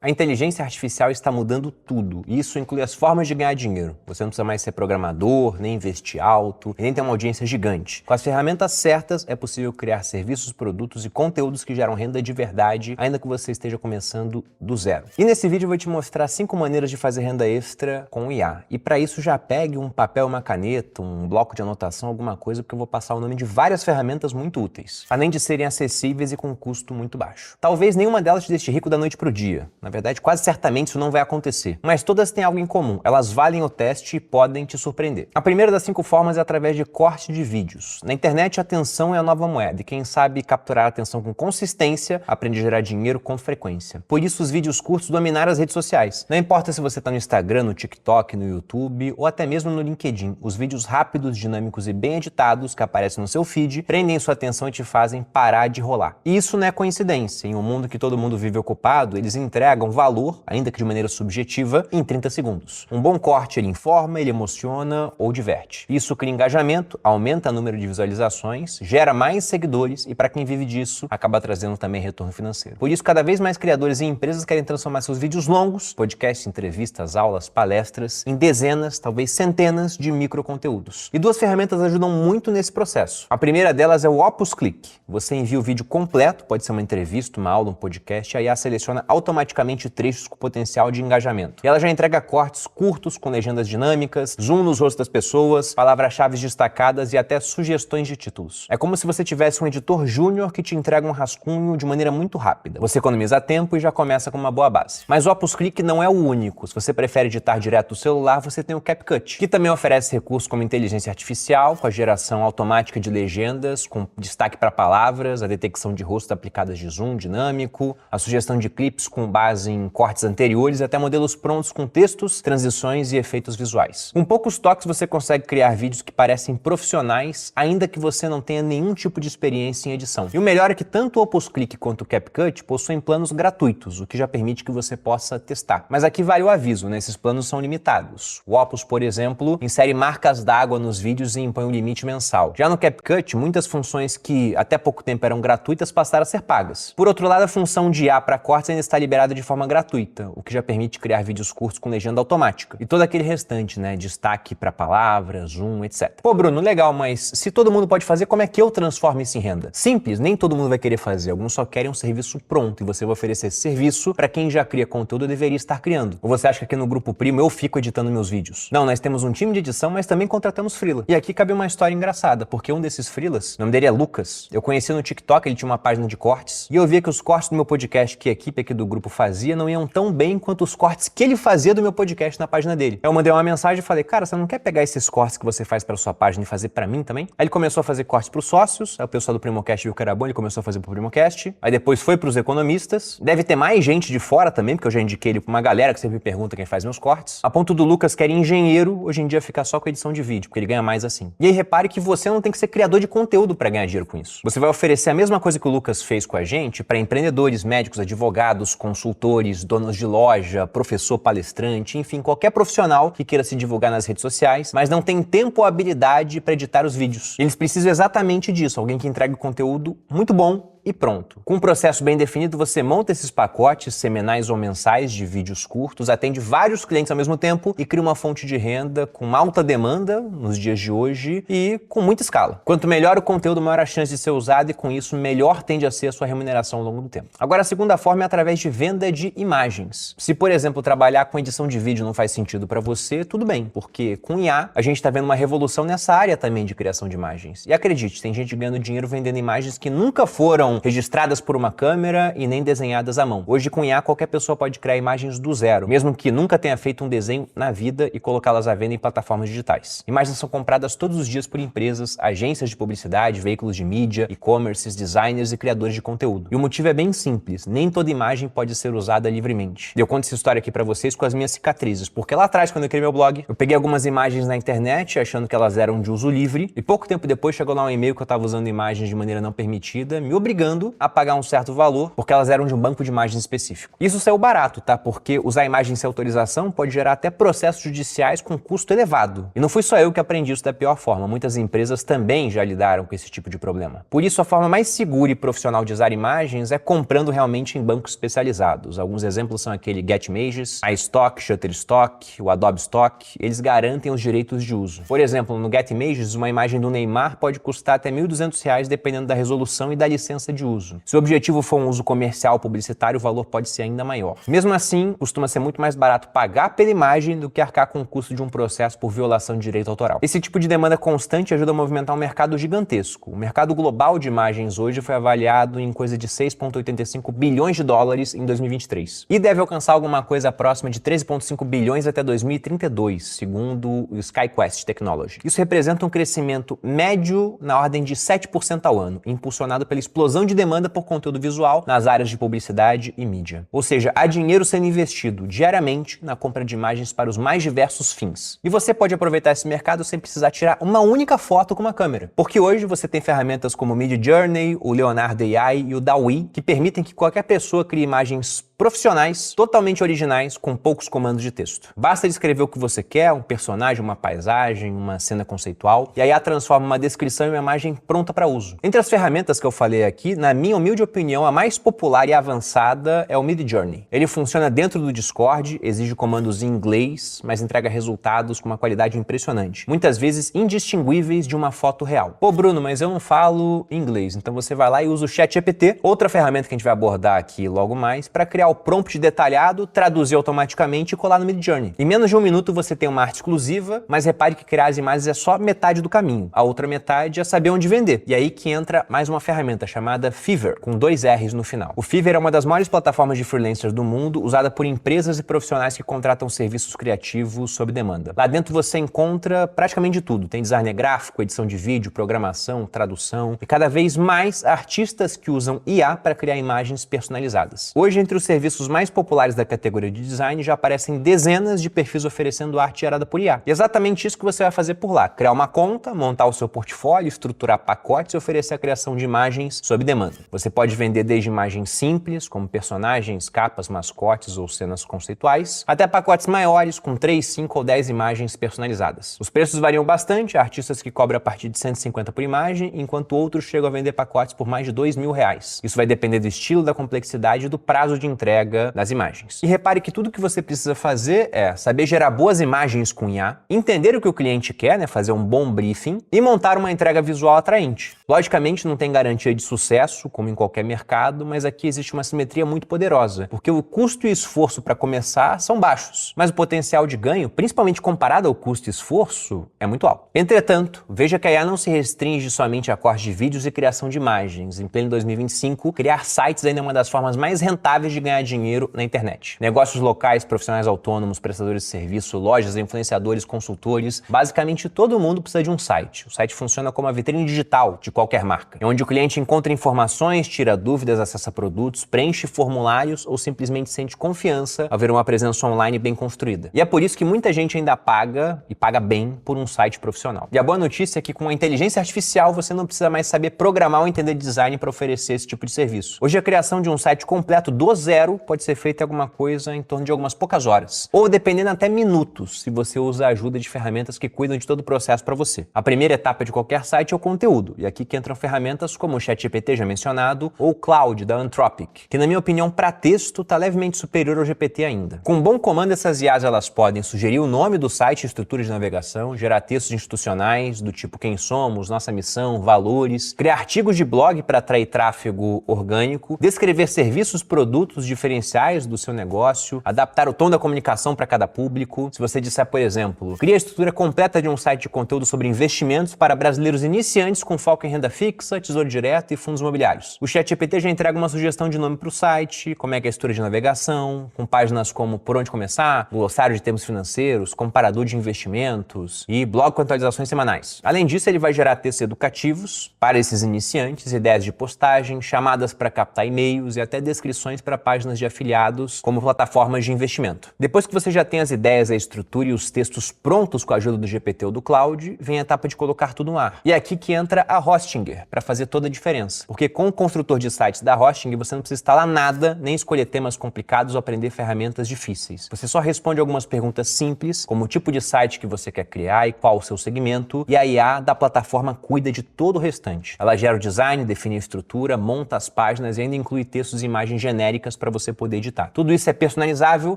A inteligência artificial está mudando tudo, e isso inclui as formas de ganhar dinheiro. Você não precisa mais ser programador, nem investir alto, e nem ter uma audiência gigante. Com as ferramentas certas, é possível criar serviços, produtos e conteúdos que geram renda de verdade, ainda que você esteja começando do zero. E nesse vídeo eu vou te mostrar 5 maneiras de fazer renda extra com o IA. E para isso já pegue um papel, uma caneta, um bloco de anotação, alguma coisa, porque eu vou passar o nome de várias ferramentas muito úteis, além de serem acessíveis e com custo muito baixo. Talvez nenhuma delas te deixe rico da noite pro dia. Na verdade, quase certamente isso não vai acontecer. Mas todas têm algo em comum. Elas valem o teste e podem te surpreender. A primeira das 5 formas é através de corte de vídeos. Na internet, a atenção é a nova moeda. E quem sabe capturar a atenção com consistência aprende a gerar dinheiro com frequência. Por isso, os vídeos curtos dominaram as redes sociais. Não importa se você está no Instagram, no TikTok, no YouTube ou até mesmo no LinkedIn. Os vídeos rápidos, dinâmicos e bem editados que aparecem no seu feed prendem sua atenção e te fazem parar de rolar. E isso não é coincidência. Em um mundo que todo mundo vive ocupado, eles entregam valor, ainda que de maneira subjetiva, em 30 segundos. Um bom corte, ele informa, ele emociona ou diverte. Isso cria engajamento, aumenta o número de visualizações, gera mais seguidores e, para quem vive disso, acaba trazendo também retorno financeiro. Por isso, cada vez mais criadores e empresas querem transformar seus vídeos longos, podcasts, entrevistas, aulas, palestras, em dezenas, talvez centenas de microconteúdos. E 2 ferramentas ajudam muito nesse processo. A primeira delas é o Opus Click. Você envia o vídeo completo, pode ser uma entrevista, uma aula, um podcast, e a IA seleciona automaticamente trechos com potencial de engajamento. E ela já entrega cortes curtos com legendas dinâmicas, zoom nos rostos das pessoas, palavras-chave destacadas e até sugestões de títulos. É como se você tivesse um editor júnior que te entrega um rascunho de maneira muito rápida. Você economiza tempo e já começa com uma boa base. Mas o Opus Click não é o único. Se você prefere editar direto do celular, você tem o CapCut, que também oferece recursos como inteligência artificial, com a geração automática de legendas, com destaque para palavras, a detecção de rostos aplicadas de zoom dinâmico, a sugestão de clipes com base em cortes anteriores, até modelos prontos com textos, transições e efeitos visuais. Com poucos toques você consegue criar vídeos que parecem profissionais, ainda que você não tenha nenhum tipo de experiência em edição. E o melhor é que tanto o Opus Click quanto o CapCut possuem planos gratuitos, o que já permite que você possa testar. Mas aqui vale o aviso, né? Esses planos são limitados. O Opus, por exemplo, insere marcas d'água nos vídeos e impõe um limite mensal. Já no CapCut, muitas funções que até pouco tempo eram gratuitas passaram a ser pagas. Por outro lado, a função de IA para cortes ainda está liberada de forma gratuita, o que já permite criar vídeos curtos com legenda automática. E todo aquele restante, né? Destaque para palavras, zoom, etc. Pô, Bruno, legal, mas se todo mundo pode fazer, como é que eu transformo isso em renda? Simples, nem todo mundo vai querer fazer. Alguns só querem um serviço pronto e você vai oferecer esse serviço para quem já cria conteúdo e deveria estar criando. Ou você acha que aqui no Grupo Primo eu fico editando meus vídeos? Não, nós temos um time de edição, mas também contratamos freela. E aqui cabe uma história engraçada, porque um desses freelas, o nome dele é Lucas, eu conheci no TikTok, ele tinha uma página de cortes, e eu via que os cortes do meu podcast que a equipe aqui do grupo fazia não iam tão bem quanto os cortes que ele fazia do meu podcast na página dele. Eu mandei uma mensagem e falei, cara, você não quer pegar esses cortes que você faz para sua página e fazer para mim também? Aí ele começou a fazer cortes para os sócios, aí o pessoal do Primocast viu que era bom, ele começou a fazer pro Primocast, aí depois foi para os economistas, deve ter mais gente de fora também, porque eu já indiquei ele para uma galera que sempre me pergunta quem faz meus cortes, a ponto do Lucas, que era engenheiro, hoje em dia fica só com edição de vídeo, porque ele ganha mais assim. E aí repare que você não tem que ser criador de conteúdo para ganhar dinheiro com isso. Você vai oferecer a mesma coisa que o Lucas fez com a gente para empreendedores, médicos, advogados, consultores, donos de loja, professor, palestrante, enfim, qualquer profissional que queira se divulgar nas redes sociais, mas não tem tempo ou habilidade para editar os vídeos. Eles precisam exatamente disso, alguém que entregue conteúdo muito bom e pronto. Com um processo bem definido, você monta esses pacotes semanais ou mensais de vídeos curtos, atende vários clientes ao mesmo tempo e cria uma fonte de renda com alta demanda nos dias de hoje e com muita escala. Quanto melhor o conteúdo, maior a chance de ser usado e com isso melhor tende a ser a sua remuneração ao longo do tempo. Agora, a segunda forma é através de venda de imagens. Se, por exemplo, trabalhar com edição de vídeo não faz sentido para você, tudo bem, porque com IA a gente está vendo uma revolução nessa área também de criação de imagens. E acredite, tem gente ganhando dinheiro vendendo imagens que nunca foram registradas por uma câmera e nem desenhadas à mão. Hoje, com IA, qualquer pessoa pode criar imagens do zero, mesmo que nunca tenha feito um desenho na vida e colocá-las à venda em plataformas digitais. Imagens são compradas todos os dias por empresas, agências de publicidade, veículos de mídia, e-commerces, designers e criadores de conteúdo. E o motivo é bem simples, nem toda imagem pode ser usada livremente. Eu conto essa história aqui pra vocês com as minhas cicatrizes, porque lá atrás, quando eu criei meu blog, eu peguei algumas imagens na internet achando que elas eram de uso livre, e pouco tempo depois chegou lá um e-mail que eu tava usando imagens de maneira não permitida, me obrigando obrigando a pagar um certo valor porque elas eram de um banco de imagens específico. Isso saiu barato, tá? Porque usar imagens sem autorização pode gerar até processos judiciais com custo elevado. E não fui só eu que aprendi isso da pior forma, muitas empresas também já lidaram com esse tipo de problema. Por isso, a forma mais segura e profissional de usar imagens é comprando realmente em bancos especializados. Alguns exemplos são aquele GetImages, iStock, Shutterstock, o Adobe Stock. Eles garantem os direitos de uso. Por exemplo, no GetImages, uma imagem do Neymar pode custar até R$ 1.200 dependendo da resolução e da licença de uso. Se o objetivo for um uso comercial ou publicitário, o valor pode ser ainda maior. Mesmo assim, costuma ser muito mais barato pagar pela imagem do que arcar com o custo de um processo por violação de direito autoral. Esse tipo de demanda constante ajuda a movimentar um mercado gigantesco. O mercado global de imagens hoje foi avaliado em coisa de 6,85 bilhões de dólares em 2023 e deve alcançar alguma coisa próxima de 13,5 bilhões até 2032, segundo o SkyQuest Technology. Isso representa um crescimento médio na ordem de 7% ao ano, impulsionado pela explosão de demanda por conteúdo visual nas áreas de publicidade e mídia. Ou seja, há dinheiro sendo investido diariamente na compra de imagens para os mais diversos fins. E você pode aproveitar esse mercado sem precisar tirar uma única foto com uma câmera. Porque hoje você tem ferramentas como o Midjourney, o Leonardo AI e o DALL-E que permitem que qualquer pessoa crie imagens profissionais, totalmente originais, com poucos comandos de texto. Basta descrever o que você quer, um personagem, uma paisagem, uma cena conceitual, e aí a transforma uma descrição em uma imagem pronta para uso. Entre as ferramentas que eu falei aqui, na minha humilde opinião, a mais popular e avançada é o Midjourney. Ele funciona dentro do Discord, exige comandos em inglês, mas entrega resultados com uma qualidade impressionante, muitas vezes indistinguíveis de uma foto real. Pô, Bruno, mas eu não falo inglês, então você vai lá e usa o ChatGPT, outra ferramenta que a gente vai abordar aqui logo mais, para criar o prompt detalhado, traduzir automaticamente e colar no Midjourney. Em menos de um minuto você tem uma arte exclusiva, mas repare que criar as imagens é só metade do caminho. A outra metade é saber onde vender. E aí que entra mais uma ferramenta chamada Fiverr, com 2 R's no final. O Fiverr é uma das maiores plataformas de freelancers do mundo, usada por empresas e profissionais que contratam serviços criativos sob demanda. Lá dentro você encontra praticamente de tudo. Tem design gráfico, edição de vídeo, programação, tradução e cada vez mais artistas que usam IA para criar imagens personalizadas. Hoje, entre os serviços mais populares da categoria de design, já aparecem dezenas de perfis oferecendo arte gerada por IA. E é exatamente isso que você vai fazer por lá. Criar uma conta, montar o seu portfólio, estruturar pacotes e oferecer a criação de imagens sob demanda. Você pode vender desde imagens simples, como personagens, capas, mascotes ou cenas conceituais, até pacotes maiores, com 3, 5 ou 10 imagens personalizadas. Os preços variam bastante, há artistas que cobram a partir de 150 por imagem, enquanto outros chegam a vender pacotes por mais de R$ 2.000. Isso vai depender do estilo, da complexidade e do prazo de entrega das imagens. E repare que tudo que você precisa fazer é saber gerar boas imagens com IA, entender o que o cliente quer, fazer um bom briefing e montar uma entrega visual atraente. Logicamente não tem garantia de sucesso, como em qualquer mercado, mas aqui existe uma simetria muito poderosa, porque o custo e esforço para começar são baixos, mas o potencial de ganho, principalmente comparado ao custo e esforço, é muito alto. Entretanto, veja que a IA não se restringe somente a corte de vídeos e criação de imagens. Em pleno 2025, criar sites ainda é uma das formas mais rentáveis de ganhar dinheiro na internet. Negócios locais, profissionais autônomos, prestadores de serviço, lojas, influenciadores, consultores, basicamente todo mundo precisa de um site. O site funciona como a vitrine digital de qualquer marca, onde o cliente encontra informações, tira dúvidas, acessa produtos, preenche formulários ou simplesmente sente confiança ao ver uma presença online bem construída. E é por isso que muita gente ainda paga, e paga bem, por um site profissional. E a boa notícia é que com a inteligência artificial você não precisa mais saber programar ou entender design para oferecer esse tipo de serviço. Hoje a criação de um site completo do zero pode ser feita em alguma coisa em torno de algumas poucas horas, ou dependendo até minutos, se você usa a ajuda de ferramentas que cuidam de todo o processo para você. A primeira etapa de qualquer site é o conteúdo, e aqui que entram ferramentas como o ChatGPT já mencionado, ou o Claude da Anthropic, que na minha opinião para texto está levemente superior ao GPT ainda. Com um bom comando, essas IAs elas podem sugerir o nome do site e estrutura de navegação, gerar textos institucionais do tipo quem somos, nossa missão, valores, criar artigos de blog para atrair tráfego orgânico, descrever serviços, produtos diferenciais do seu negócio, adaptar o tom da comunicação para cada público. Se você disser, por exemplo, cria a estrutura completa de um site de conteúdo sobre investimentos para brasileiros iniciantes com foco em renda fixa, tesouro direto e fundos imobiliários. O ChatGPT já entrega uma sugestão de nome para o site, como é que é a estrutura de navegação, com páginas como por onde começar, glossário de termos financeiros, comparador de investimentos e blog com atualizações semanais. Além disso, ele vai gerar textos educativos para esses iniciantes, ideias de postagem, chamadas para captar e-mails e até descrições para páginas de afiliados como plataformas de investimento. Depois que você já tem as ideias, a estrutura e os textos prontos com a ajuda do GPT ou do Claude, vem a etapa de colocar tudo no ar. E é aqui que entra a Hostinger, para fazer toda a diferença. porque com o construtor de sites da Hosting você não precisa instalar nada, nem escolher temas complicados ou aprender ferramentas difíceis. Você só responde algumas perguntas simples, como o tipo de site que você quer criar e qual o seu segmento, e a IA da plataforma cuida de todo o restante. Ela gera o design, define a estrutura, monta as páginas e ainda inclui textos e imagens genéricas para você poder editar. Tudo isso é personalizável,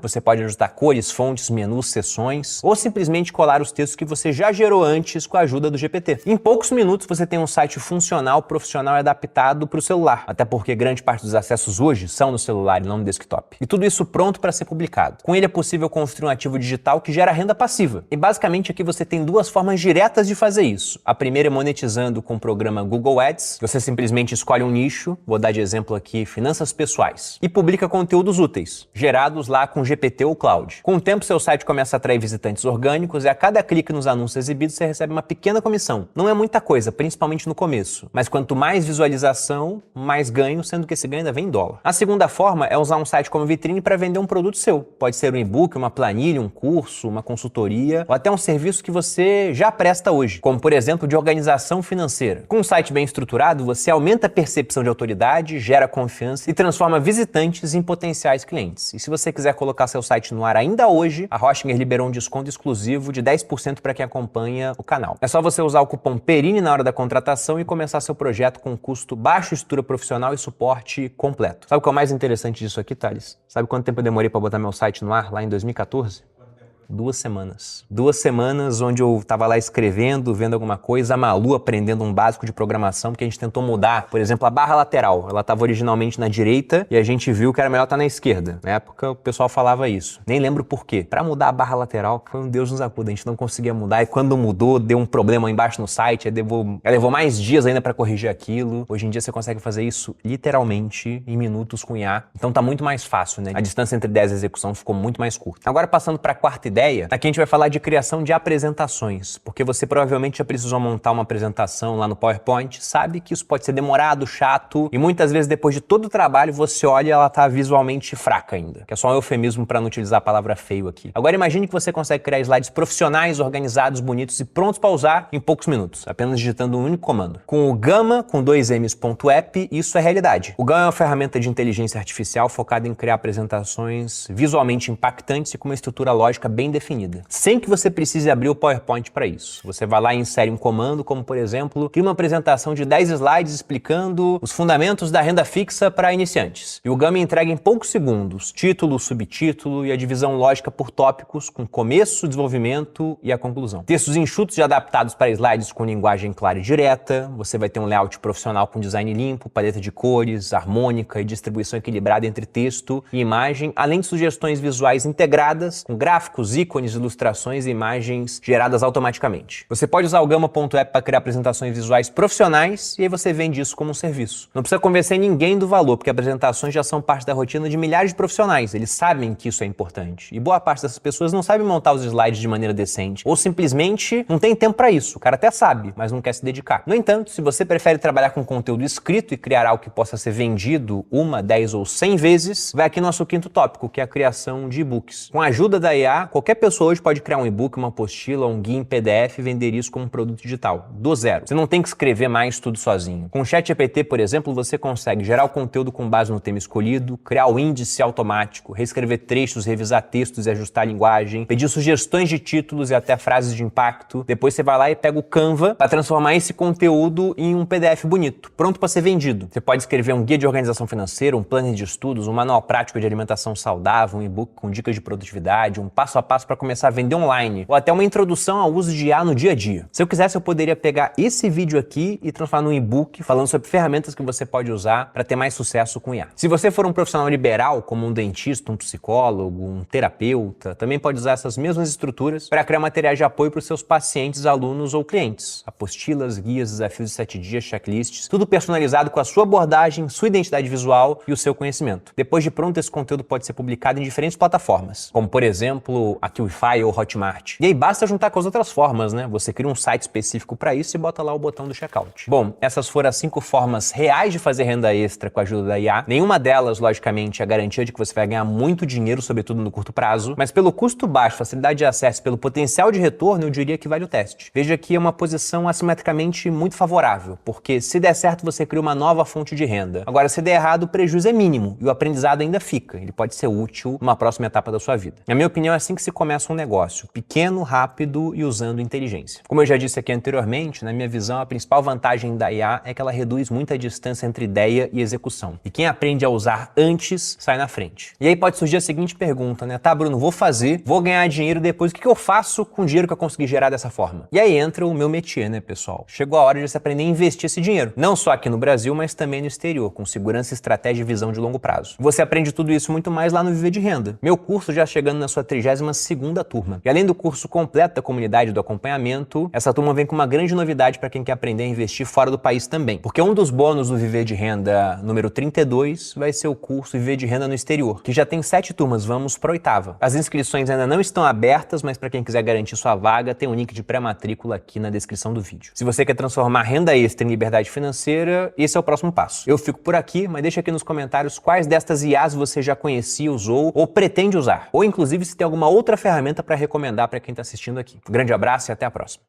você pode ajustar cores, fontes, menus, seções, ou simplesmente colar os textos que você já gerou antes com a ajuda do GPT. Em poucos minutos você tem um site funcional, profissional e adaptado para o celular, até porque grande parte dos acessos hoje são no celular e não no desktop. E tudo isso pronto para ser publicado. Com ele é possível construir um ativo digital que gera renda passiva. E basicamente aqui você tem duas formas diretas de fazer isso. A primeira é monetizando com o programa Google Ads. Você simplesmente escolhe um nicho, vou dar de exemplo aqui finanças pessoais, e publica conteúdos úteis, gerados lá com GPT ou Cloud. Com o tempo seu site começa a atrair visitantes orgânicos e a cada clique nos anúncios exibidos você recebe uma pequena comissão. Não é muita coisa, principalmente no começo, mas quanto mais visualização, mais ganho, sendo que esse ganho ainda vem em dólar. A segunda forma é usar um site como vitrine para vender um produto seu. Pode ser um e-book, uma planilha, um curso, uma consultoria ou até um serviço que você já presta hoje, como por exemplo de organização financeira. Com um site bem estruturado, você aumenta a percepção de autoridade, gera confiança e transforma visitantes em potenciais clientes. E se você quiser colocar seu site no ar ainda hoje, a Hostinger liberou um desconto exclusivo de 10% para quem acompanha o canal. É só você usar o cupom PERINE na hora da contratação e começar seu projeto com custo baixo, estrutura profissional e suporte completo. Sabe o que é o mais interessante disso aqui, Thales? Sabe quanto tempo eu demorei para botar meu site no ar lá em 2014? 2 semanas. 2 semanas onde eu tava lá escrevendo, vendo alguma coisa, a Malu aprendendo um básico de programação, porque a gente tentou mudar, por exemplo, a barra lateral. Ela tava originalmente na direita e a gente viu que era melhor estar na esquerda. Na época o pessoal falava isso. Nem lembro por quê. Pra mudar a barra lateral, foi um Deus nos acuda. A gente não conseguia mudar e quando mudou, deu um problema embaixo no site, levou mais dias ainda pra corrigir aquilo. Hoje em dia você consegue fazer isso literalmente em minutos com IA. Então tá muito mais fácil, né? A distância entre ideias e execução ficou muito mais curta. Agora passando pra quarta ideia, aqui a gente vai falar de criação de apresentações, porque você provavelmente já precisou montar uma apresentação lá no PowerPoint, sabe que isso pode ser demorado, chato, e muitas vezes depois de todo o trabalho você olha e ela tá visualmente fraca ainda, que é só um eufemismo para não utilizar a palavra feio aqui. Agora imagine que você consegue criar slides profissionais, organizados, bonitos e prontos para usar em poucos minutos, apenas digitando um único comando. Com o Gamma, com 2Ms.app, isso é realidade. O Gamma é uma ferramenta de inteligência artificial focada em criar apresentações visualmente impactantes e com uma estrutura lógica bem definida, sem que você precise abrir o PowerPoint para isso. Você vai lá e insere um comando, como por exemplo, cria uma apresentação de 10 slides explicando os fundamentos da renda fixa para iniciantes. E o Gamma entrega em poucos segundos título, subtítulo e a divisão lógica por tópicos, com começo, desenvolvimento e a conclusão. Textos enxutos e adaptados para slides com linguagem clara e direta. Você vai ter um layout profissional com design limpo, paleta de cores, harmônica e distribuição equilibrada entre texto e imagem, além de sugestões visuais integradas, com gráficos, ícones, ilustrações e imagens geradas automaticamente. Você pode usar o Gamma.app para criar apresentações visuais profissionais e aí você vende isso como um serviço. Não precisa convencer ninguém do valor, porque apresentações já são parte da rotina de milhares de profissionais. Eles sabem que isso é importante. E boa parte dessas pessoas não sabe montar os slides de maneira decente, ou simplesmente não tem tempo para isso. O cara até sabe, mas não quer se dedicar. No entanto, se você prefere trabalhar com conteúdo escrito e criar algo que possa ser vendido 1, 10 ou 100 vezes, vai aqui no nosso quinto tópico, que é a criação de e-books. Com a ajuda da IA, qualquer pessoa hoje pode criar um e-book, uma apostila, um guia em PDF e vender isso como um produto digital, do zero. Você não tem que escrever mais tudo sozinho. Com o ChatGPT, por exemplo, você consegue gerar o conteúdo com base no tema escolhido, criar o índice automático, reescrever trechos, revisar textos e ajustar a linguagem, pedir sugestões de títulos e até frases de impacto. Depois você vai lá e pega o Canva para transformar esse conteúdo em um PDF bonito, pronto para ser vendido. Você pode escrever um guia de organização financeira, um planner de estudos, um manual prático de alimentação saudável, um e-book com dicas de produtividade, um passo a passo para começar a vender online, ou até uma introdução ao uso de IA no dia a dia. Se eu quisesse, eu poderia pegar esse vídeo aqui e transformar num e-book falando sobre ferramentas que você pode usar para ter mais sucesso com IA. Se você for um profissional liberal, como um dentista, um psicólogo, um terapeuta, também pode usar essas mesmas estruturas para criar materiais de apoio para os seus pacientes, alunos ou clientes. Apostilas, guias, desafios de 7 dias, checklists, tudo personalizado com a sua abordagem, sua identidade visual e o seu conhecimento. Depois de pronto, esse conteúdo pode ser publicado em diferentes plataformas, como por exemplo, a QIFI ou Hotmart. E aí basta juntar com as outras formas, né? Você cria um site específico para isso e bota lá o botão do checkout. Bom, essas foram as 5 formas reais de fazer renda extra com a ajuda da IA. Nenhuma delas, logicamente, é garantia de que você vai ganhar muito dinheiro, sobretudo no curto prazo, mas pelo custo baixo, facilidade de acesso, pelo potencial de retorno, eu diria que vale o teste. Veja que é uma posição assimetricamente muito favorável, porque se der certo, você cria uma nova fonte de renda. Agora, se der errado, o prejuízo é mínimo e o aprendizado ainda fica. Ele pode ser útil numa próxima etapa da sua vida. Na minha opinião, é assim que se começa um negócio. Pequeno, rápido e usando inteligência. Como eu já disse aqui anteriormente, na minha visão, a principal vantagem da IA é que ela reduz muito a distância entre ideia e execução. E quem aprende a usar antes, sai na frente. E aí pode surgir a seguinte pergunta, né? Tá, Bruno, vou fazer, vou ganhar dinheiro depois, o que eu faço com o dinheiro que eu consegui gerar dessa forma? E aí entra o meu métier, né, pessoal? Chegou a hora de você aprender a investir esse dinheiro. Não só aqui no Brasil, mas também no exterior, com segurança, estratégia e visão de longo prazo. Você aprende tudo isso muito mais lá no Viver de Renda. Meu curso já chegando na sua 32ª turma. E além do curso completo da comunidade do acompanhamento, essa turma vem com uma grande novidade para quem quer aprender a investir fora do país também. Porque um dos bônus do Viver de Renda número 32 vai ser o curso Viver de Renda no Exterior, que já tem 7 turmas, vamos para a 8ª. As inscrições ainda não estão abertas, mas para quem quiser garantir sua vaga, tem um link de pré-matrícula aqui na descrição do vídeo. Se você quer transformar renda extra em liberdade financeira, esse é o próximo passo. Eu fico por aqui, mas deixa aqui nos comentários quais destas IAs você já conhecia, usou ou pretende usar. Ou inclusive se tem alguma outra ferramenta para recomendar para quem está assistindo aqui. Um grande abraço e até a próxima.